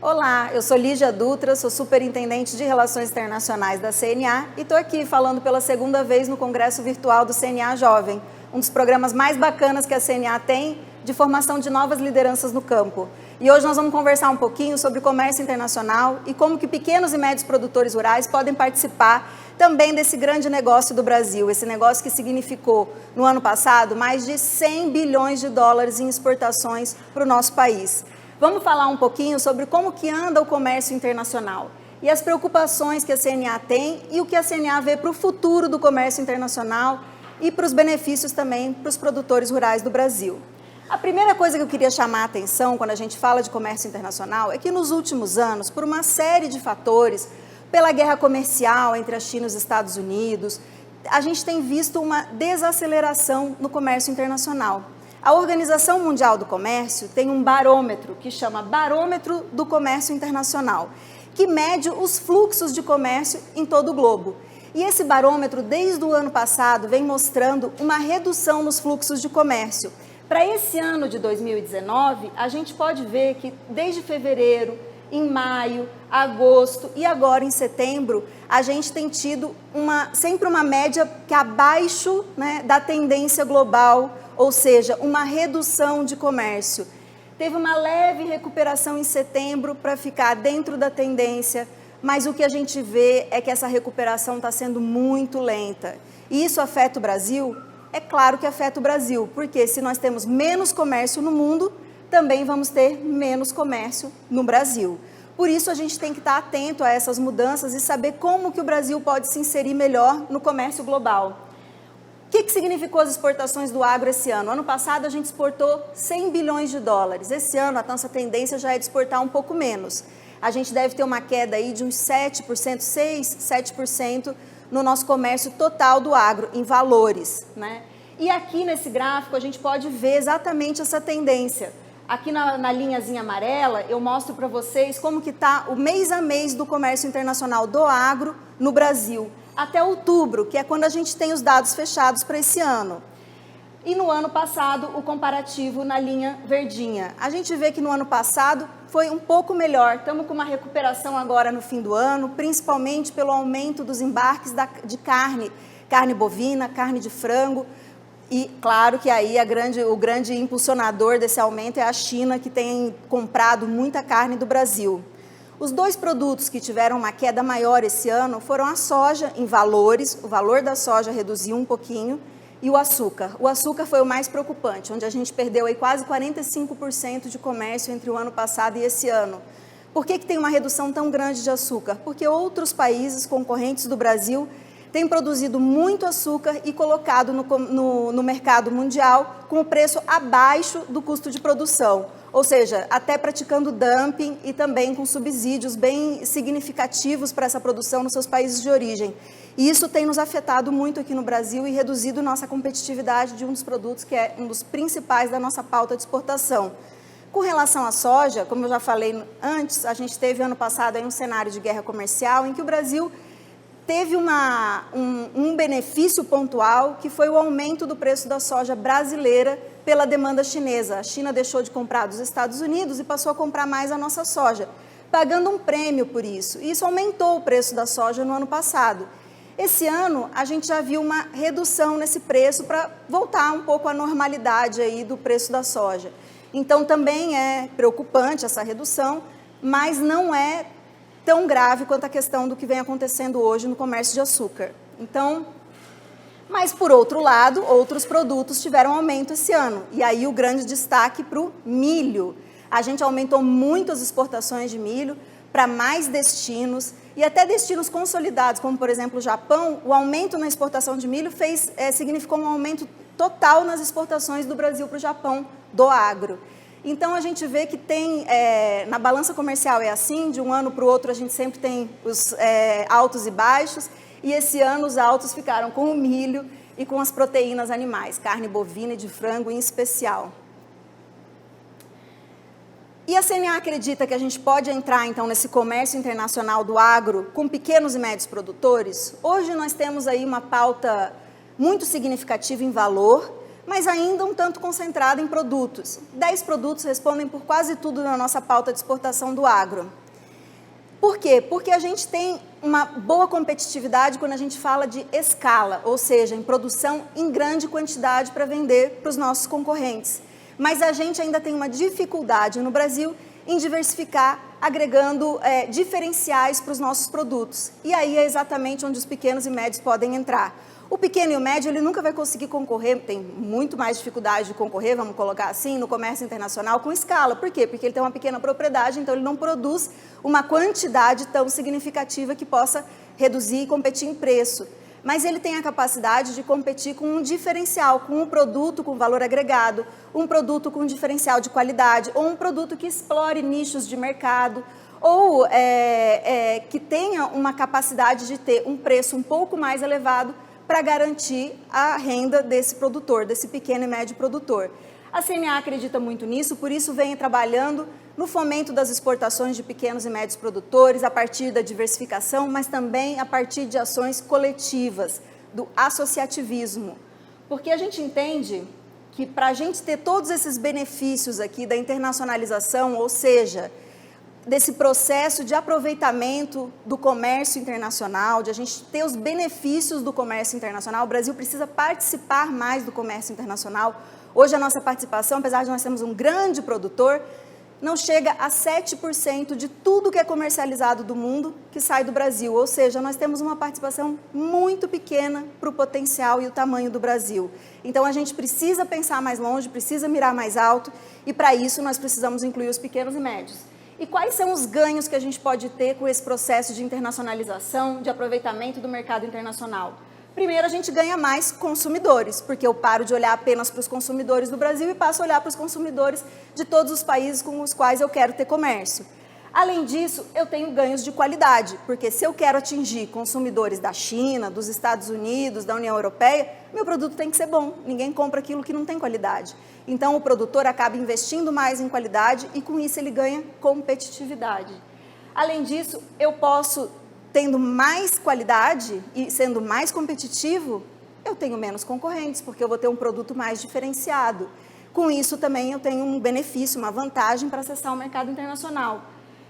Olá, eu sou Lígia Dutra, sou superintendente de Relações Internacionais da CNA e estou aqui falando pela segunda vez no Congresso Virtual do CNA Jovem, um dos programas mais bacanas que a CNA tem de formação de novas lideranças no campo. E hoje nós vamos conversar um pouquinho sobre comércio internacional e como que pequenos e médios produtores rurais podem participar também desse grande negócio do Brasil, esse negócio que significou, no ano passado, mais de 100 bilhões de dólares em exportações para o nosso país. Vamos falar um pouquinho sobre como que anda o comércio internacional e as preocupações que a CNA tem e o que a CNA vê para o futuro do comércio internacional e para os benefícios também para os produtores rurais do Brasil. A primeira coisa que eu queria chamar a atenção quando a gente fala de comércio internacional é que nos últimos anos, por uma série de fatores, pela guerra comercial entre a China e os Estados Unidos, a gente tem visto uma desaceleração no comércio internacional. A Organização Mundial do Comércio tem um barômetro que chama Barômetro do Comércio Internacional, que mede os fluxos de comércio em todo o globo. E esse barômetro, desde o ano passado, vem mostrando uma redução nos fluxos de comércio. Para esse ano de 2019, a gente pode ver que desde fevereiro, em maio, agosto e agora em setembro, a gente tem tido sempre uma média que é abaixo, né, da tendência global, ou seja, uma redução de comércio. Teve uma leve recuperação em setembro para ficar dentro da tendência, mas o que a gente vê é que essa recuperação está sendo muito lenta. E isso afeta o Brasil? É claro que afeta o Brasil, porque se nós temos menos comércio no mundo, também vamos ter menos comércio no Brasil. Por isso a gente tem que estar atento a essas mudanças e saber como que o Brasil pode se inserir melhor no comércio global. O que significou as exportações do agro esse ano? Ano passado a gente exportou 100 bilhões de dólares. Esse ano a nossa tendência já é de exportar um pouco menos. A gente deve ter uma queda aí de uns 7%, 6%, 7% no nosso comércio total do agro, em valores, né? E aqui nesse gráfico a gente pode ver exatamente essa tendência. Aqui na linhazinha amarela eu mostro para vocês como que está o mês a mês do comércio internacional do agro no Brasil, até outubro, que é quando a gente tem os dados fechados para esse ano. E no ano passado, o comparativo na linha verdinha. A gente vê que no ano passado foi um pouco melhor, estamos com uma recuperação agora no fim do ano, principalmente pelo aumento dos embarques de carne bovina, carne de frango. E claro que aí o grande impulsionador desse aumento é a China, que tem comprado muita carne do Brasil. Os dois produtos que tiveram uma queda maior esse ano foram a soja em valores, o valor da soja reduziu um pouquinho, e o açúcar. O açúcar foi o mais preocupante, onde a gente perdeu aí quase 45% de comércio entre o ano passado e esse ano. Por que tem uma redução tão grande de açúcar? Porque outros países concorrentes do Brasil têm produzido muito açúcar e colocado no mercado mundial com o preço abaixo do custo de produção. Ou seja, até praticando dumping e também com subsídios bem significativos para essa produção nos seus países de origem. E isso tem nos afetado muito aqui no Brasil e reduzido nossa competitividade de um dos produtos que é um dos principais da nossa pauta de exportação. Com relação à soja, como eu já falei antes, a gente teve ano passado aí um cenário de guerra comercial em que o Brasil teve um benefício pontual, que foi o aumento do preço da soja brasileira pela demanda chinesa. A China deixou de comprar dos Estados Unidos e passou a comprar mais a nossa soja, pagando um prêmio por isso. E isso aumentou o preço da soja no ano passado. Esse ano, a gente já viu uma redução nesse preço para voltar um pouco à normalidade aí do preço da soja. Então, também é preocupante essa redução, mas não é tão grave quanto a questão do que vem acontecendo hoje no comércio de açúcar. Então, mas por outro lado, outros produtos tiveram aumento esse ano. E aí o grande destaque para o milho. A gente aumentou muito as exportações de milho para mais destinos e até destinos consolidados, como por exemplo o Japão. O aumento na exportação de milho significou um aumento total nas exportações do Brasil para o Japão, do agro. Então, a gente vê que na balança comercial é assim, de um ano para o outro a gente sempre tem os altos e baixos, e esse ano os altos ficaram com o milho e com as proteínas animais, carne bovina e de frango em especial. E a CNA acredita que a gente pode entrar, então, nesse comércio internacional do agro com pequenos e médios produtores? Hoje nós temos aí uma pauta muito significativa em valor, mas ainda um tanto concentrada em produtos. 10 produtos respondem por quase tudo na nossa pauta de exportação do agro. Por quê? Porque a gente tem uma boa competitividade quando a gente fala de escala, ou seja, em produção em grande quantidade para vender para os nossos concorrentes. Mas a gente ainda tem uma dificuldade no Brasil em diversificar, agregando diferenciais para os nossos produtos. E aí é exatamente onde os pequenos e médios podem entrar. O pequeno e o médio, ele nunca vai conseguir concorrer, tem muito mais dificuldade de concorrer, vamos colocar assim, no comércio internacional com escala. Por quê? Porque ele tem uma pequena propriedade, então ele não produz uma quantidade tão significativa que possa reduzir e competir em preço. Mas ele tem a capacidade de competir com um diferencial, com um produto com valor agregado, um produto com diferencial de qualidade, ou um produto que explore nichos de mercado, ou que tenha uma capacidade de ter um preço um pouco mais elevado para garantir a renda desse produtor, desse pequeno e médio produtor. A CNA acredita muito nisso, por isso vem trabalhando no fomento das exportações de pequenos e médios produtores, a partir da diversificação, mas também a partir de ações coletivas, do associativismo. Porque a gente entende que para a gente ter todos esses benefícios aqui da internacionalização, ou seja, desse processo de aproveitamento do comércio internacional, de a gente ter os benefícios do comércio internacional, o Brasil precisa participar mais do comércio internacional. Hoje a nossa participação, apesar de nós sermos um grande produtor, não chega a 7% de tudo que é comercializado do mundo que sai do Brasil. Ou seja, nós temos uma participação muito pequena para o potencial e o tamanho do Brasil. Então a gente precisa pensar mais longe, precisa mirar mais alto e para isso nós precisamos incluir os pequenos e médios. E quais são os ganhos que a gente pode ter com esse processo de internacionalização, de aproveitamento do mercado internacional? Primeiro, a gente ganha mais consumidores, porque eu paro de olhar apenas para os consumidores do Brasil e passo a olhar para os consumidores de todos os países com os quais eu quero ter comércio. Além disso, eu tenho ganhos de qualidade, porque se eu quero atingir consumidores da China, dos Estados Unidos, da União Europeia, meu produto tem que ser bom, ninguém compra aquilo que não tem qualidade. Então, o produtor acaba investindo mais em qualidade e, com isso, ele ganha competitividade. Além disso, eu posso, tendo mais qualidade e sendo mais competitivo, eu tenho menos concorrentes, porque eu vou ter um produto mais diferenciado. Com isso, também, eu tenho um benefício, uma vantagem para acessar o mercado internacional.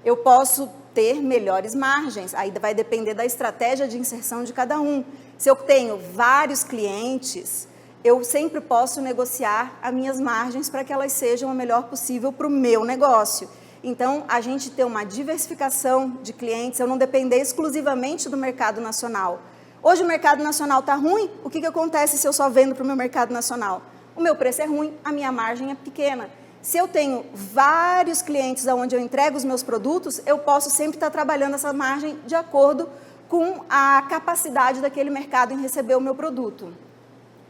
Eu posso ter melhores margens, aí vai depender da estratégia de inserção de cada um. Se eu tenho vários clientes, eu sempre posso negociar as minhas margens para que elas sejam a melhor possível para o meu negócio. Então, a gente ter uma diversificação de clientes, eu não depender exclusivamente do mercado nacional. Hoje o mercado nacional está ruim, o que acontece se eu só vendo para o meu mercado nacional? O meu preço é ruim, a minha margem é pequena. Se eu tenho vários clientes onde eu entrego os meus produtos, eu posso sempre estar trabalhando essa margem de acordo com a capacidade daquele mercado em receber o meu produto.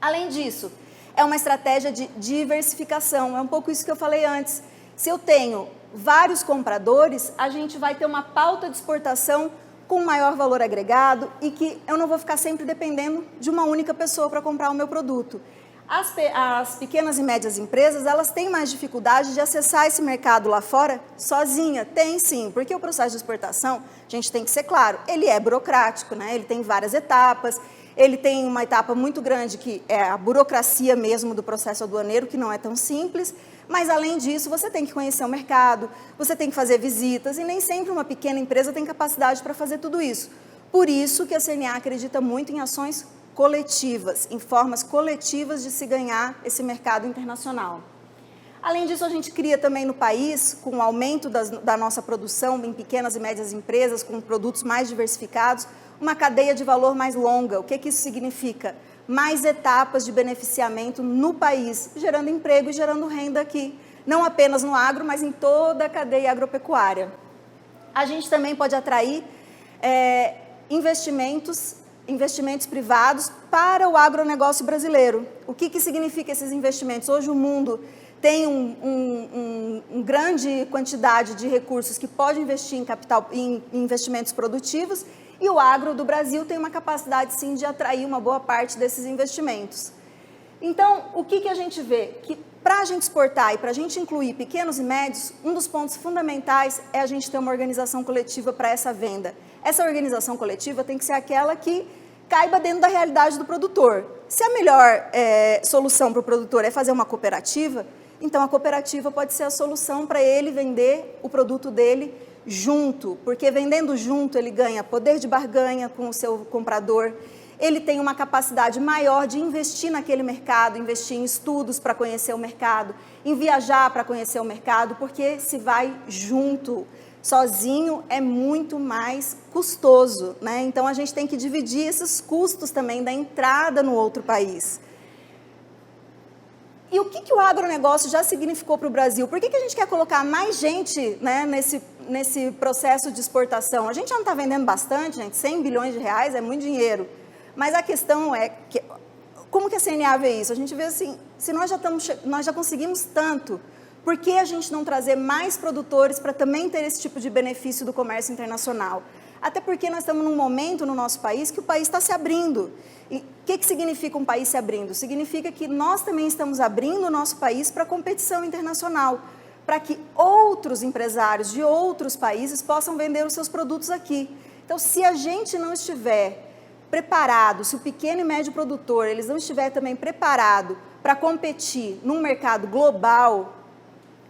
Além disso, é uma estratégia de diversificação, é um pouco isso que eu falei antes. Se eu tenho vários compradores, a gente vai ter uma pauta de exportação com maior valor agregado e que eu não vou ficar sempre dependendo de uma única pessoa para comprar o meu produto. As pequenas e médias empresas, elas têm mais dificuldade de acessar esse mercado lá fora sozinha? Tem sim, porque o processo de exportação, a gente tem que ser claro, ele é burocrático, né? Ele tem várias etapas, ele tem uma etapa muito grande que é a burocracia mesmo do processo aduaneiro, que não é tão simples, mas além disso você tem que conhecer o mercado, você tem que fazer visitas e nem sempre uma pequena empresa tem capacidade para fazer tudo isso. Por isso que a CNA acredita muito em ações coletivas, em formas coletivas de se ganhar esse mercado internacional. Além disso, a gente cria também no país, com o aumento da nossa produção em pequenas e médias empresas, com produtos mais diversificados, uma cadeia de valor mais longa. O que isso significa? Mais etapas de beneficiamento no país, gerando emprego e gerando renda aqui, não apenas no agro, mas em toda a cadeia agropecuária. A gente também pode atrair investimentos privados para o agronegócio brasileiro. O que significa esses investimentos? Hoje o mundo tem uma grande quantidade de recursos que pode investir em capital, em investimentos produtivos, e o agro do Brasil tem uma capacidade, sim, de atrair uma boa parte desses investimentos. Então, o que a gente vê? Que para a gente exportar e para a gente incluir pequenos e médios, um dos pontos fundamentais é a gente ter uma organização coletiva para essa venda. Essa organização coletiva tem que ser aquela que caiba dentro da realidade do produtor. se a melhor solução para o produtor é fazer uma cooperativa, então a cooperativa pode ser a solução para ele vender o produto dele junto, porque vendendo junto ele ganha poder de barganha com o seu comprador, ele tem uma capacidade maior de investir naquele mercado, investir em estudos para conhecer o mercado, em viajar para conhecer o mercado, porque se vai junto. Sozinho é muito mais custoso, né? Então a gente tem que dividir esses custos também da entrada no outro país. E o que o agronegócio já significou para o Brasil? Por que a gente quer colocar mais gente, né, nesse processo de exportação? A gente já não está vendendo bastante, gente, 100 bilhões de reais é muito dinheiro. Mas a questão é, como que a CNA vê isso? A gente vê assim, se nós já conseguimos tanto, por que a gente não trazer mais produtores para também ter esse tipo de benefício do comércio internacional? Até porque nós estamos num momento no nosso país que o país está se abrindo. E o que significa um país se abrindo? Significa que nós também estamos abrindo o nosso país para a competição internacional, para que outros empresários de outros países possam vender os seus produtos aqui. Então, se a gente não estiver preparado, se o pequeno e médio produtor, eles não estiver também preparado para competir num mercado global,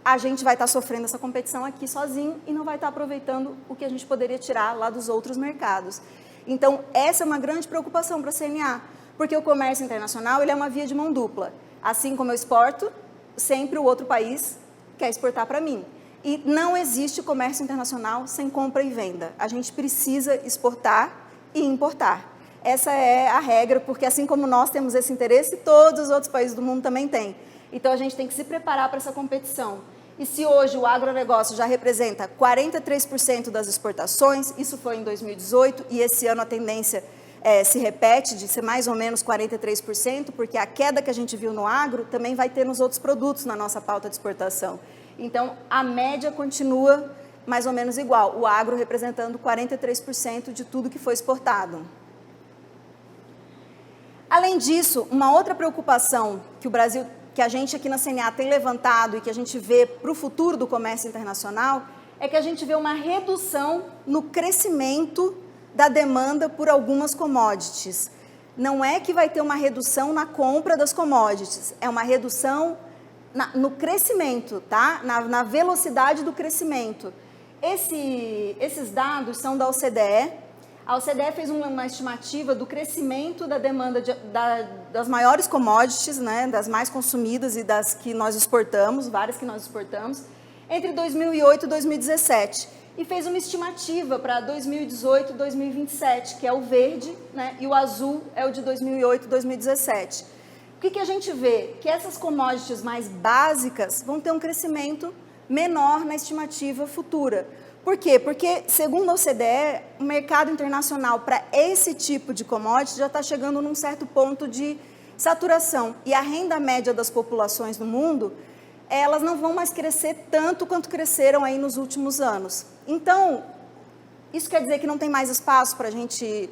a gente vai estar sofrendo essa competição aqui sozinho e não vai estar aproveitando o que a gente poderia tirar lá dos outros mercados. Então, essa é uma grande preocupação para a CNA, porque o comércio internacional ele é uma via de mão dupla. Assim como eu exporto, sempre o outro país quer exportar para mim. E não existe comércio internacional sem compra e venda. A gente precisa exportar e importar. Essa é a regra, porque assim como nós temos esse interesse, todos os outros países do mundo também têm. Então, a gente tem que se preparar para essa competição. E se hoje o agronegócio já representa 43% das exportações, isso foi em 2018, e esse ano a tendência se repete de ser mais ou menos 43%, porque a queda que a gente viu no agro também vai ter nos outros produtos na nossa pauta de exportação. Então, a média continua mais ou menos igual, o agro representando 43% de tudo que foi exportado. Além disso, uma outra preocupação que a gente aqui na CNA tem levantado e que a gente vê para o futuro do comércio internacional, é que a gente vê uma redução no crescimento da demanda por algumas commodities. Não é que vai ter uma redução na compra das commodities, é uma redução no crescimento, tá? Na velocidade do crescimento. Esses dados são da OCDE. A OCDE fez uma estimativa do crescimento da demanda das maiores commodities, né, das mais consumidas e das que nós exportamos, várias que nós exportamos, entre 2008 e 2017. E fez uma estimativa para 2018 e 2027, que é o verde, né, e o azul é o de 2008 e 2017. O que a gente vê? Que essas commodities mais básicas vão ter um crescimento menor na estimativa futura. Por quê? Porque, segundo a OCDE, o mercado internacional para esse tipo de commodity já está chegando num certo ponto de saturação. E a renda média das populações no mundo, elas não vão mais crescer tanto quanto cresceram aí nos últimos anos. Então, isso quer dizer que não tem mais espaço para a gente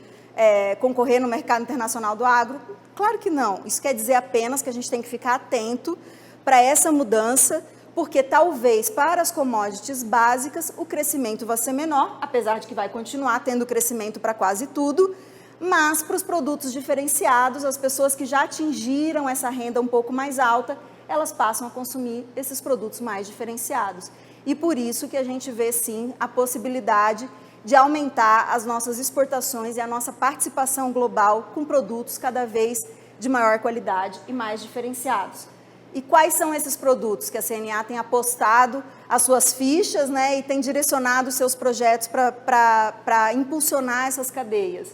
concorrer no mercado internacional do agro? Claro que não. Isso quer dizer apenas que a gente tem que ficar atento para essa mudança, porque talvez para as commodities básicas o crescimento vai ser menor, apesar de que vai continuar tendo crescimento para quase tudo, mas para os produtos diferenciados, as pessoas que já atingiram essa renda um pouco mais alta, elas passam a consumir esses produtos mais diferenciados. E por isso que a gente vê sim a possibilidade de aumentar as nossas exportações e a nossa participação global com produtos cada vez de maior qualidade e mais diferenciados. E quais são esses produtos que a CNA tem apostado as suas fichas, né, e tem direcionado os seus projetos para impulsionar essas cadeias?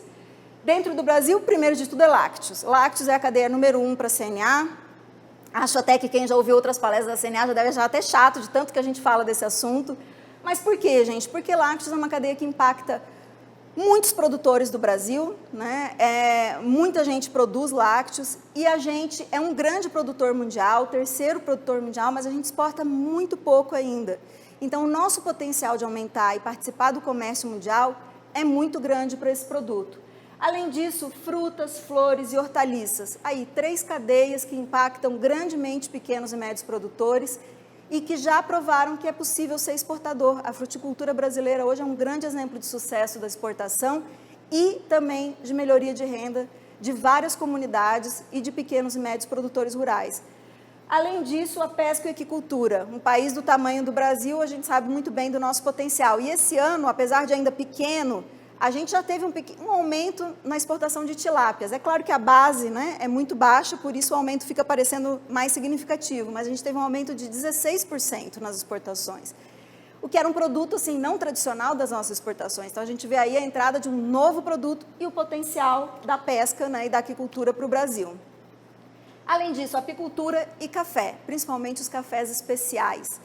Dentro do Brasil, primeiro de tudo é lácteos. Lácteos é a cadeia número 1 para a CNA. Acho até que quem já ouviu outras palestras da CNA já deve achar até chato de tanto que a gente fala desse assunto. Mas por quê, gente? Porque lácteos é uma cadeia que impacta muitos produtores do Brasil, né? Muita gente produz lácteos e a gente é um grande produtor mundial, terceiro produtor mundial, mas a gente exporta muito pouco ainda. Então, o nosso potencial de aumentar e participar do comércio mundial é muito grande para esse produto. Além disso, frutas, flores e hortaliças. Aí, 3 cadeias que impactam grandemente pequenos e médios produtores e que já provaram que é possível ser exportador. A fruticultura brasileira hoje é um grande exemplo de sucesso da exportação e também de melhoria de renda de várias comunidades e de pequenos e médios produtores rurais. Além disso, a pesca e a aquicultura. Um país do tamanho do Brasil, a gente sabe muito bem do nosso potencial. E esse ano, apesar de ainda pequeno, a gente já teve um aumento na exportação de tilápias. É claro que a base, né, é muito baixa, por isso o aumento fica parecendo mais significativo, mas a gente teve um aumento de 16% nas exportações, o que era um produto assim, não tradicional das nossas exportações. Então a gente vê aí a entrada de um novo produto e o potencial da pesca, né, e da aquicultura para o Brasil. Além disso, apicultura e café, principalmente os cafés especiais.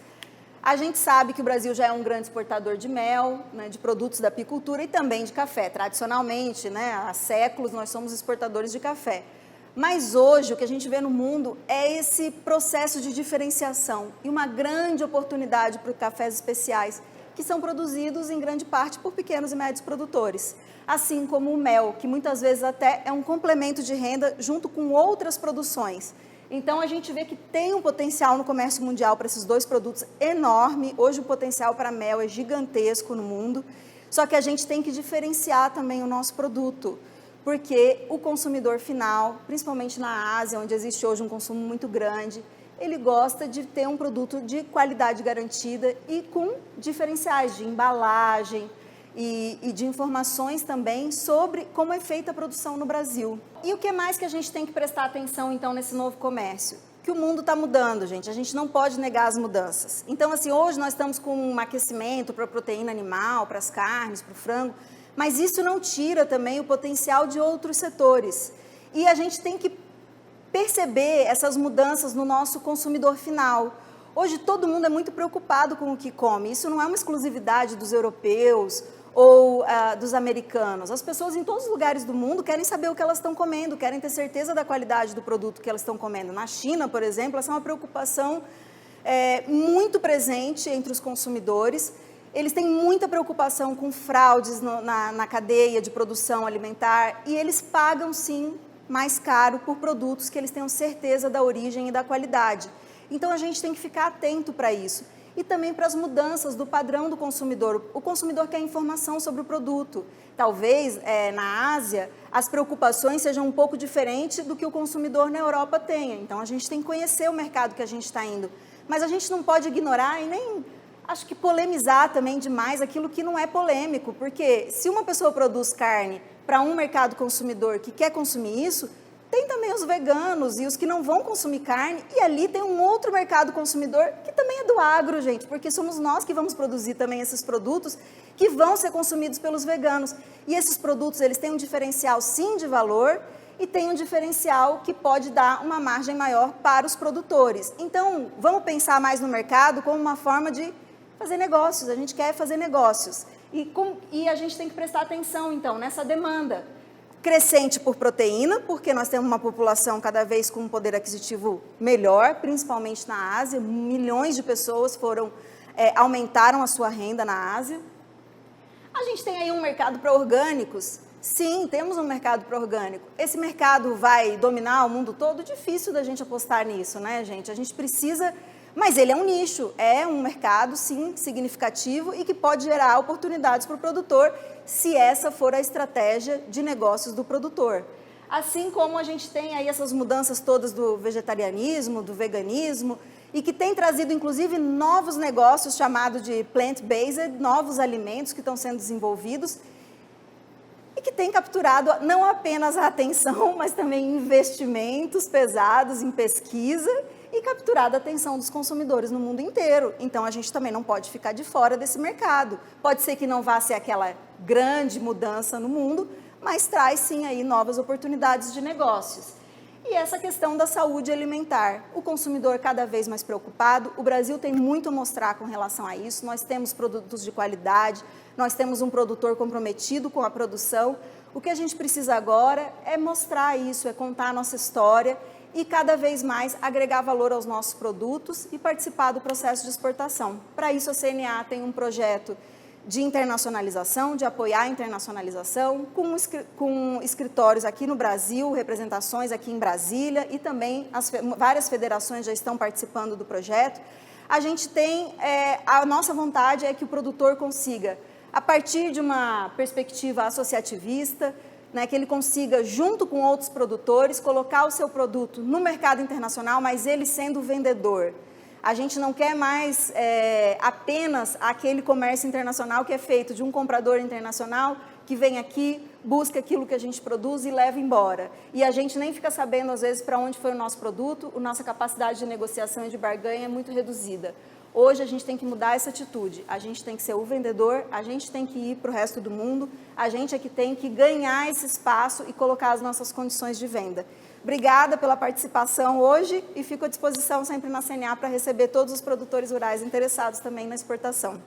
A gente sabe que o Brasil já é um grande exportador de mel, né, de produtos da apicultura e também de café. Tradicionalmente, né, há séculos, nós somos exportadores de café. Mas hoje, o que a gente vê no mundo é esse processo de diferenciação e uma grande oportunidade para os cafés especiais, que são produzidos em grande parte por pequenos e médios produtores. Assim como o mel, que muitas vezes até é um complemento de renda junto com outras produções. Então, a gente vê que tem um potencial no comércio mundial para esses dois produtos enorme. Hoje, o potencial para mel é gigantesco no mundo, só que a gente tem que diferenciar também o nosso produto, porque o consumidor final, principalmente na Ásia, onde existe hoje um consumo muito grande, ele gosta de ter um produto de qualidade garantida e com diferenciais de embalagem, e de informações também sobre como é feita a produção no Brasil. E o que mais que a gente tem que prestar atenção, então, nesse novo comércio? Que o mundo está mudando, gente, a gente não pode negar as mudanças. Então, assim, hoje nós estamos com um aquecimento para a proteína animal, para as carnes, para o frango, mas isso não tira também o potencial de outros setores. E a gente tem que perceber essas mudanças no nosso consumidor final. Hoje todo mundo é muito preocupado com o que come, isso não é uma exclusividade dos europeus ou dos americanos. As pessoas em todos os lugares do mundo querem saber o que elas estão comendo, querem ter certeza da qualidade do produto que elas estão comendo. Na China, por exemplo, essa é uma preocupação muito presente entre os consumidores. Eles têm muita preocupação com fraudes na cadeia de produção alimentar e eles pagam, sim, mais caro por produtos que eles tenham certeza da origem e da qualidade. Então, a gente tem que ficar atento para isso. E também para as mudanças do padrão do consumidor. O consumidor quer informação sobre o produto. Talvez, na Ásia, as preocupações sejam um pouco diferentes do que o consumidor na Europa tenha. Então, a gente tem que conhecer o mercado que a gente está indo. Mas a gente não pode ignorar e nem, acho que, polemizar também demais aquilo que não é polêmico. Porque se uma pessoa produz carne para um mercado consumidor que quer consumir isso, tem também os veganos e os que não vão consumir carne, e ali tem um outro mercado consumidor que também é do agro, gente, porque somos nós que vamos produzir também esses produtos que vão ser consumidos pelos veganos. E esses produtos, eles têm um diferencial, sim, de valor, e tem um diferencial que pode dar uma margem maior para os produtores. Então, vamos pensar mais no mercado como uma forma de fazer negócios, a gente quer fazer negócios. E a gente tem que prestar atenção, então, nessa demanda crescente por proteína, porque nós temos uma população cada vez com um poder aquisitivo melhor, principalmente na Ásia. Milhões de pessoas aumentaram a sua renda na Ásia. A gente tem aí um mercado para orgânicos. Sim, temos um mercado para orgânico. Esse mercado vai dominar o mundo todo? Difícil da gente apostar nisso, né, gente? A gente precisa... Mas ele é um nicho, é um mercado, sim, significativo e que pode gerar oportunidades para o produtor, se essa for a estratégia de negócios do produtor. Assim como a gente tem aí essas mudanças todas do vegetarianismo, do veganismo, e que tem trazido, inclusive, novos negócios chamados de plant-based, novos alimentos que estão sendo desenvolvidos, e que tem capturado não apenas a atenção, mas também investimentos pesados em pesquisa, e capturado a atenção dos consumidores no mundo inteiro. Então, a gente também não pode ficar de fora desse mercado. Pode ser que não vá ser aquela grande mudança no mundo, mas traz sim aí novas oportunidades de negócios. E essa questão da saúde alimentar. O consumidor cada vez mais preocupado, o Brasil tem muito a mostrar com relação a isso. Nós temos produtos de qualidade, nós temos um produtor comprometido com a produção. O que a gente precisa agora é mostrar isso, é contar a nossa história e cada vez mais agregar valor aos nossos produtos e participar do processo de exportação. Para isso, a CNA tem um projeto de internacionalização, de apoiar a internacionalização, com escritórios aqui no Brasil, representações aqui em Brasília, e também várias federações já estão participando do projeto. A gente tem, a nossa vontade é que o produtor consiga, a partir de uma perspectiva associativista, né, que ele consiga, junto com outros produtores, colocar o seu produto no mercado internacional, mas ele sendo vendedor. A gente não quer mais apenas aquele comércio internacional que é feito de um comprador internacional que vem aqui, busca aquilo que a gente produz e leva embora. E a gente nem fica sabendo, às vezes, para onde foi o nosso produto, a nossa capacidade de negociação e de barganha é muito reduzida. Hoje a gente tem que mudar essa atitude, a gente tem que ser o vendedor, a gente tem que ir para o resto do mundo, a gente é que tem que ganhar esse espaço e colocar as nossas condições de venda. Obrigada pela participação hoje e fico à disposição sempre na CNA para receber todos os produtores rurais interessados também na exportação.